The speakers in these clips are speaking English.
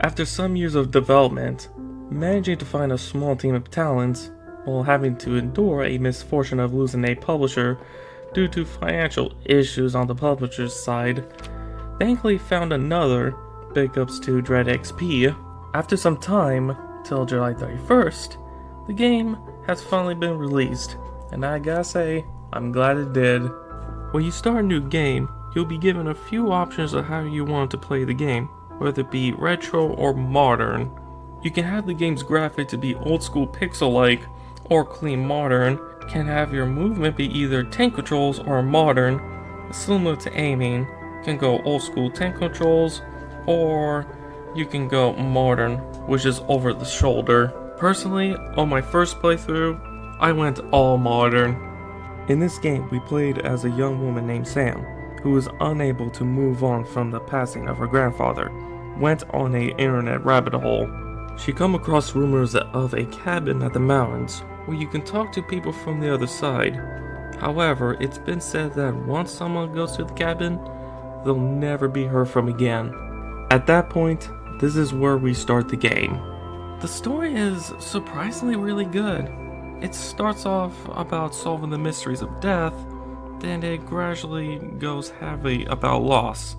After some years of development, managing to find a small team of talents while having to endure a misfortune of losing a publisher due to financial issues on the publisher's side, thankfully found another, big ups to Dread XP. After some time, till July 31st, the game has finally been released, and I gotta say, I'm glad it did. When you start a new game, you'll be given a few options of how you want to play the game, whether it be retro or modern. You can have the game's graphic to be old school pixel-like or clean modern, can have your movement be either tank controls or modern, similar to aiming, can go old school tank controls, or you can go modern, which is over the shoulder. Personally, on my first playthrough, I went all modern. In this game, we played as a young woman named Sam, who was unable to move on from the passing of her grandfather, went on a internet rabbit hole. She come across rumors of a cabin at the mountains where you can talk to people from the other side. However, it's been said that once someone goes to the cabin, they'll never be heard from again. At that point, this is where we start the game. The story is surprisingly really good. It starts off about solving the mysteries of death, then it gradually goes heavy about loss.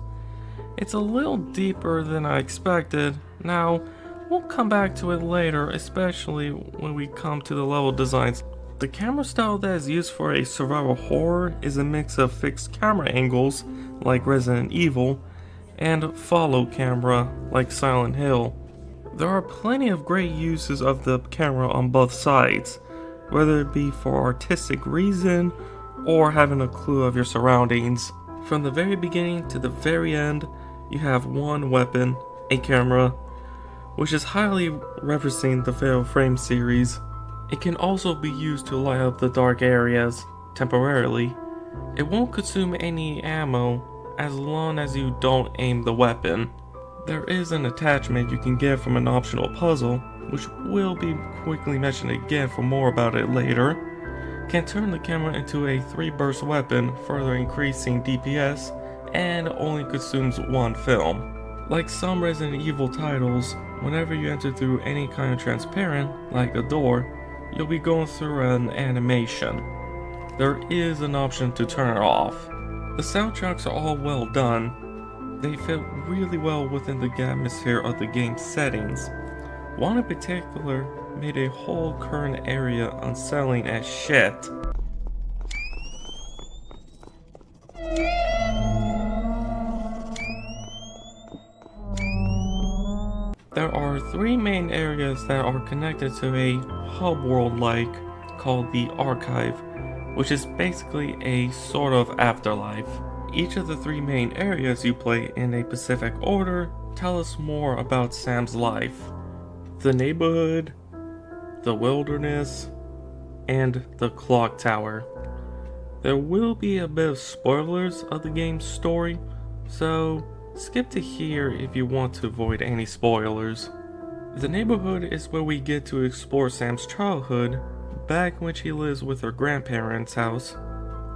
It's a little deeper than I expected. Now, we'll come back to it later, especially when we come to the level designs. The camera style that is used for a survival horror is a mix of fixed camera angles, like Resident Evil, and follow camera, like Silent Hill. There are plenty of great uses of the camera on both sides, whether it be for artistic reason or having a clue of your surroundings. From the very beginning to the very end, you have one weapon, a camera, which is highly referencing the Fatal Frame series. It can also be used to light up the dark areas, temporarily. It won't consume any ammo as long as you don't aim the weapon. There is an attachment you can get from an optional puzzle, which will be quickly mentioned again for more about it later. Can turn the camera into a 3-burst weapon, further increasing DPS, and only consumes one film. Like some Resident Evil titles, whenever you enter through any kind of transparent, like a door, you'll be going through an animation. There is an option to turn it off. The soundtracks are all well done. They fit really well within the atmosphere of the game's settings. One in particular made a whole current area unsettling as shit. There are 3 main areas that are connected to a hub world called the Archive, which is basically a sort of afterlife. Each of the 3 main areas you play in a specific order tell us more about Sam's life. The neighborhood, the wilderness, and the clock tower. There will be a bit of spoilers of the game's story, so skip to here if you want to avoid any spoilers. The neighborhood is where we get to explore Sam's childhood, back when she lives with her grandparents' house,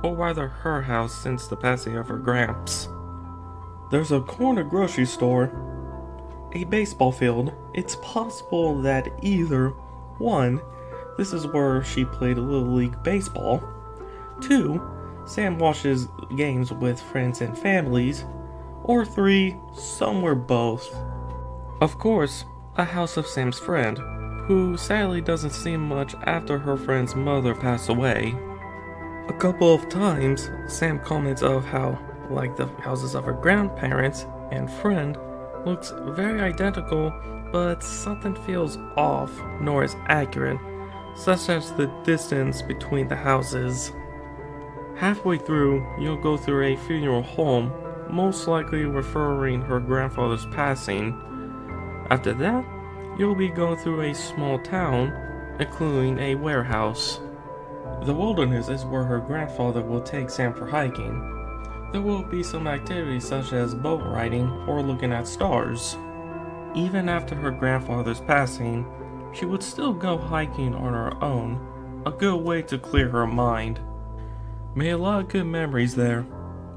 or rather her house since the passing of her gramps. There's a corner grocery store, a baseball field. It's possible that either 1, this is where she played Little League Baseball, 2, Sam watches games with friends and families, or 3, somewhere both. Of course, a house of Sam's friend, who sadly doesn't see much after her friend's mother passed away. A couple of times, Sam comments of how, like the houses of her grandparents and friend, looks very identical, but something feels off, nor is accurate, such as the distance between the houses. Halfway through, you'll go through a funeral home, most likely referring her grandfather's passing. After that, you'll be going through a small town, including a warehouse. The wilderness is where her grandfather will take Sam for hiking. There will be some activities such as boat riding or looking at stars. Even after her grandfather's passing, she would still go hiking on her own, a good way to clear her mind. Made a lot of good memories there.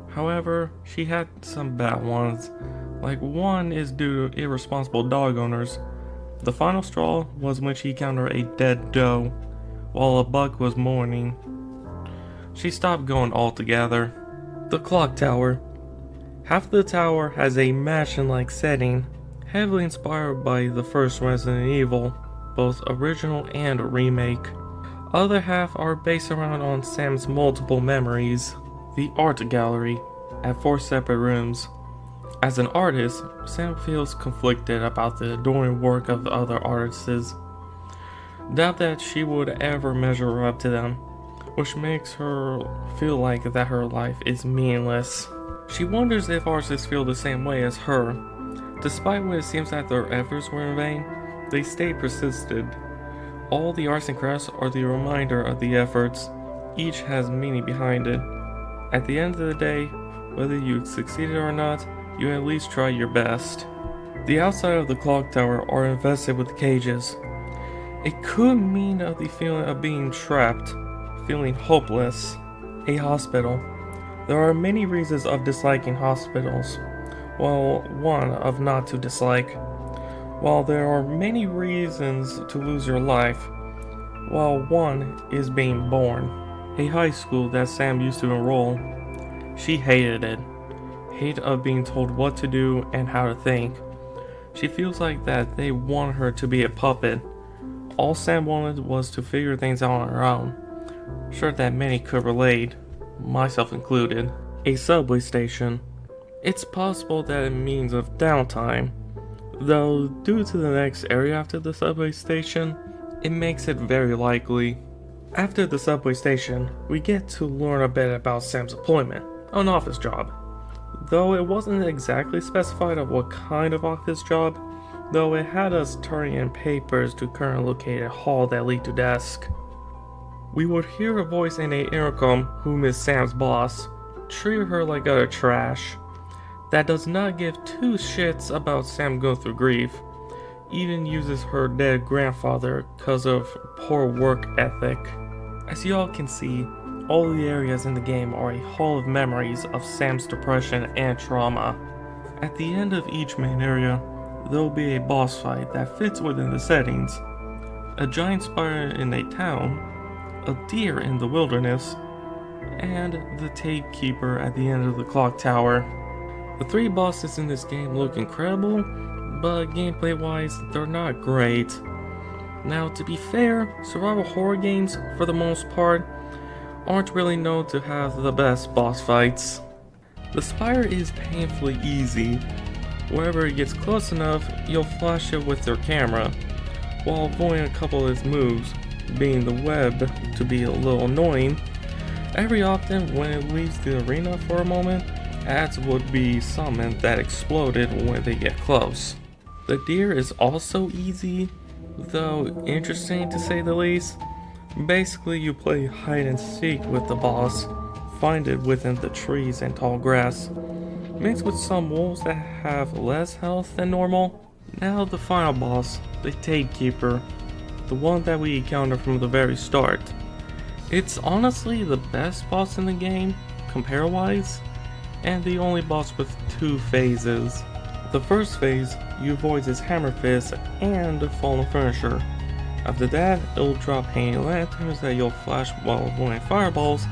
However, she had some bad ones, Like one is due to irresponsible dog owners. The final straw was when she encountered a dead doe, while a buck was mourning. She stopped going altogether. The clock tower. Half the tower has a mansion-like setting, heavily inspired by the first Resident Evil, both original and remake. Other half are based around on Sam's multiple memories. The art gallery, at 4 separate rooms. As an artist, Sam feels conflicted about the adoring work of other artists. Doubt that she would ever measure up to them, which makes her feel like that her life is meaningless. She wonders if artists feel the same way as her. Despite what it seems that their efforts were in vain, they stay persistent. All the arts and crafts are the reminder of the efforts. Each has meaning behind it. At the end of the day, whether you succeeded or not, you at least try your best. The outside of the clock tower are infested with cages. It could mean of the feeling of being trapped, feeling hopeless. A hospital. There are many reasons of disliking hospitals, while one of not to dislike. While there are many reasons to lose your life, while one is being born. A high school that Sam used to enroll. She hated it. Hate of being told what to do and how to think. She feels like that they want her to be a puppet. All Sam wanted was to figure things out on her own. Sure that many could relate, myself included. A subway station. It's possible that it means of downtime, though due to the next area after the subway station, it makes it very likely. After the subway station, we get to learn a bit about Sam's employment, an office job. Though it wasn't exactly specified of what kind of office job, though it had us turning in papers to currently located hall that lead to desk. We would hear a voice in a intercom whom is Sam's boss, treat her like utter trash. That does not give two shits about Sam going through grief. Even uses her dead grandfather cause of poor work ethic. As y'all can see, all the areas in the game are a hall of memories of Sam's depression and trauma. At the end of each main area, there will be a boss fight that fits within the settings. A giant spider in a town, a deer in the wilderness, and the tapekeeper at the end of the clock tower. The 3 bosses in this game look incredible, but gameplay wise, they're not great. Now, to be fair, survival horror games, for the most part, aren't really known to have the best boss fights. The spire is painfully easy. Wherever it gets close enough, you'll flash it with your camera, while avoiding a couple of its moves, being the web to be a little annoying. Every often, when it leaves the arena for a moment, ads would be summoned that exploded when they get close. The deer is also easy, though interesting to say the least. Basically, you play hide and seek with the boss, find it within the trees and tall grass, mixed with some wolves that have less health than normal. Now the final boss, the Tapekeeper, the one that we encounter from the very start. It's honestly the best boss in the game, compare-wise, and the only boss with 2 phases. The first phase, you avoid his hammer fist and fallen furniture. After that, it'll drop hanging lanterns that you'll flash while avoiding fireballs,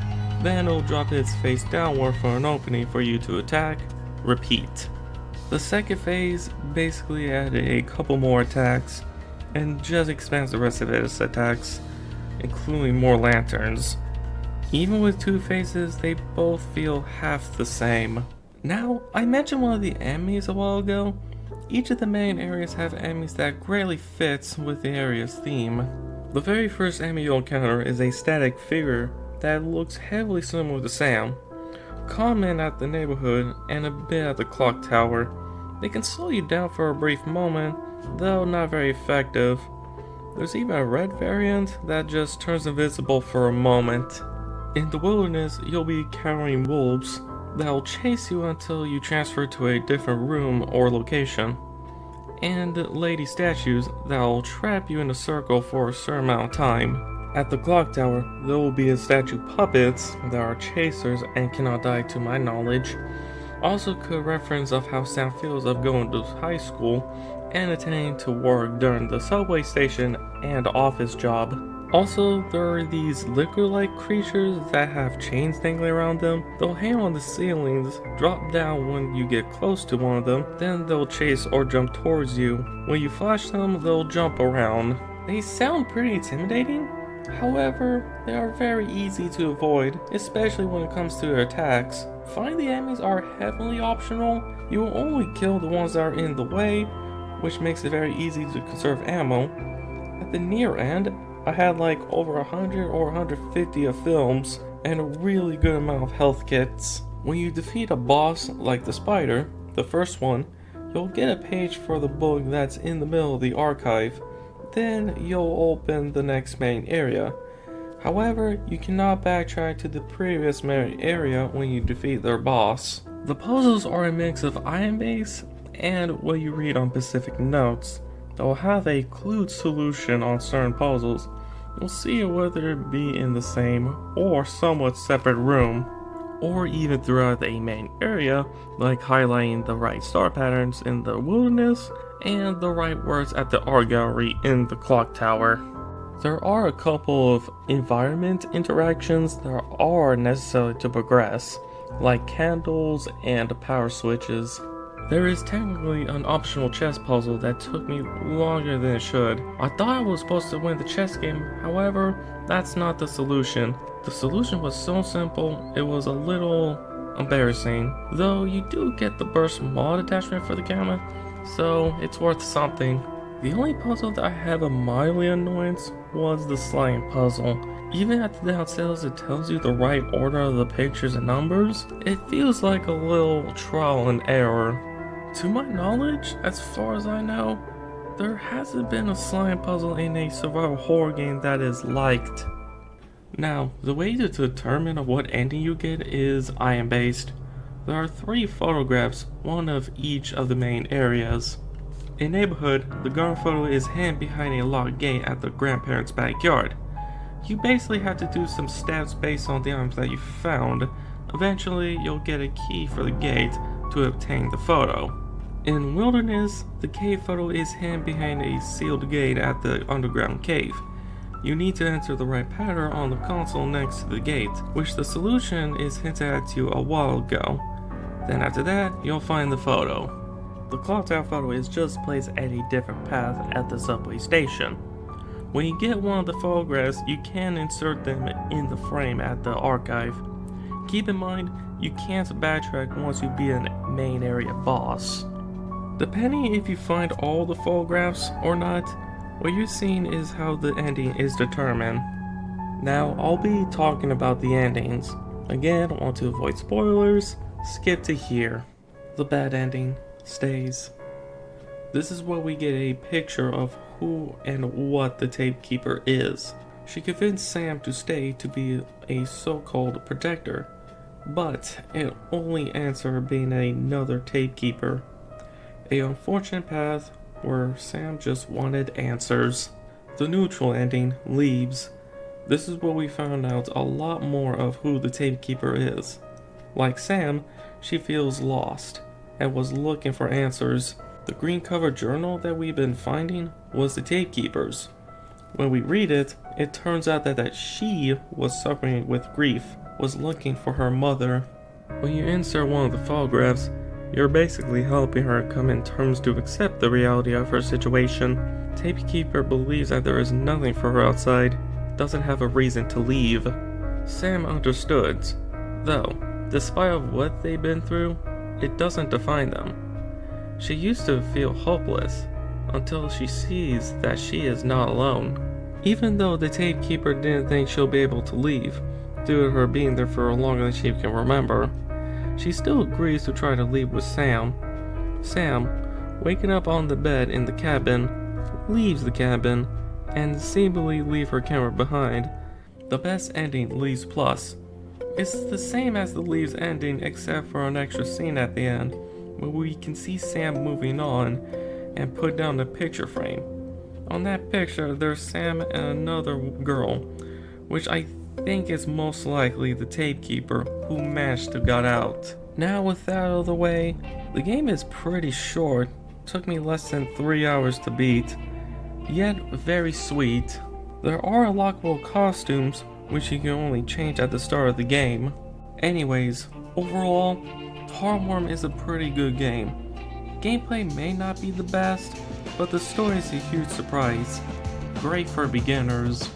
then it'll drop its face downward for an opening for you to attack. Repeat. The second phase basically added a couple more attacks, and just expands the rest of its attacks, including more lanterns. Even with 2 phases, they both feel half the same. Now, I mentioned one of the enemies a while ago. Each of the main areas have enemies that greatly fits with the area's theme. The very first enemy you'll encounter is a static figure that looks heavily similar to Sam. Common at the neighborhood and a bit at the clock tower. They can slow you down for a brief moment, though not very effective. There's even a red variant that just turns invisible for a moment. In the wilderness, you'll be encountering wolves that will chase you until you transfer to a different room or location, and lady statues that will trap you in a circle for a certain amount of time. At the clock tower, there will be a statue puppets that are chasers and cannot die to my knowledge. Also could reference of how Sam feels of going to high school and attending to work during the subway station and office job. Also, there are these liquor-like creatures that have chains dangling around them. They'll hang on the ceilings, drop down when you get close to one of them, then they'll chase or jump towards you. When you flash them, they'll jump around. They sound pretty intimidating. However, they are very easy to avoid, especially when it comes to their attacks. Finding the enemies are heavily optional. You will only kill the ones that are in the way, which makes it very easy to conserve ammo. At the near end, I had like over 100 or 150 of films and a really good amount of health kits. When you defeat a boss like the spider, the first one, you'll get a page for the book that's in the middle of the archive. Then you'll open the next main area. However, you cannot backtrack to the previous main area when you defeat their boss. The puzzles are a mix of iron-based and what you read on specific notes. They'll have a clued solution on certain puzzles. You'll see whether it be in the same or somewhat separate room, or even throughout a main area, like highlighting the right star patterns in the wilderness and the right words at the art gallery in the clock tower. There are a couple of environment interactions that are necessary to progress, like candles and power switches. There is technically an optional chess puzzle that took me longer than it should. I thought I was supposed to win the chess game, however, that's not the solution. The solution was so simple, it was a little embarrassing. Though you do get the burst mod attachment for the camera, so it's worth something. The only puzzle that I have a mildly annoyance was the slime puzzle. Even at the downstairs it tells you the right order of the pictures and numbers, it feels like a little trial and error. To my knowledge, as far as I know, there hasn't been a slime puzzle in a survival horror game that is liked. Now, the way to determine what ending you get is iron-based. There are 3 photographs, one of each of the main areas. In neighborhood, the garden photo is hidden behind a locked gate at the grandparents' backyard. You basically have to do some steps based on the items that you found. Eventually, you'll get a key for the gate to obtain the photo. In wilderness, the cave photo is hidden behind a sealed gate at the underground cave. You need to enter the right pattern on the console next to the gate, which the solution is hinted at you a while ago. Then after that, you'll find the photo. The clock tower photo is just placed at a different path at the subway station. When you get one of the photographs, you can insert them in the frame at the archive. Keep in mind, you can't backtrack once you beat a main area boss. Depending if you find all the photographs or not, what you're seeing is how the ending is determined. Now, I'll be talking about the endings. Again, I want to avoid spoilers, skip to here. The bad ending stays. This is where we get a picture of who and what the tape keeper is. She convinced Sam to stay to be a so-called protector, but it only ends her being another tape keeper. A unfortunate path where Sam just wanted answers. The neutral ending leaves. This is where we found out a lot more of who the tape keeper is. Like Sam, she feels lost and was looking for answers. The green cover journal that we've been finding was the tape keeper's. When we read it, it turns out that she was suffering with grief, was looking for her mother. When you insert one of the photographs, you're basically helping her come in terms to accept the reality of her situation. Tape keeper believes that there is nothing for her outside, doesn't have a reason to leave. Sam understood, though, despite of what they've been through, it doesn't define them. She used to feel hopeless, until she sees that she is not alone. Even though the tape keeper didn't think she'll be able to leave, due to her being there for longer than she can remember, she still agrees to try to leave with Sam. Sam, waking up on the bed in the cabin, leaves the cabin, and seemingly leave her camera behind. The best ending leaves plus. It's the same as the Leaves ending except for an extra scene at the end, where we can see Sam moving on and put down the picture frame. On that picture, there's Sam and another girl, which I think is most likely the tape keeper who managed to get out. Now with that out of the way, the game is pretty short, took me less than 3 hours to beat, yet very sweet. There are unlockable costumes, which you can only change at the start of the game. Anyways, overall, Heartworm is a pretty good game. Gameplay may not be the best, but the story is a huge surprise. Great for beginners.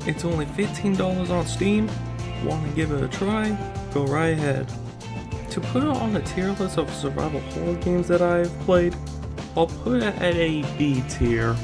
It's only $15 on Steam. Want to give it a try? Go right ahead. To put it on the tier list of survival horror games that I've played, I'll put it at a B tier.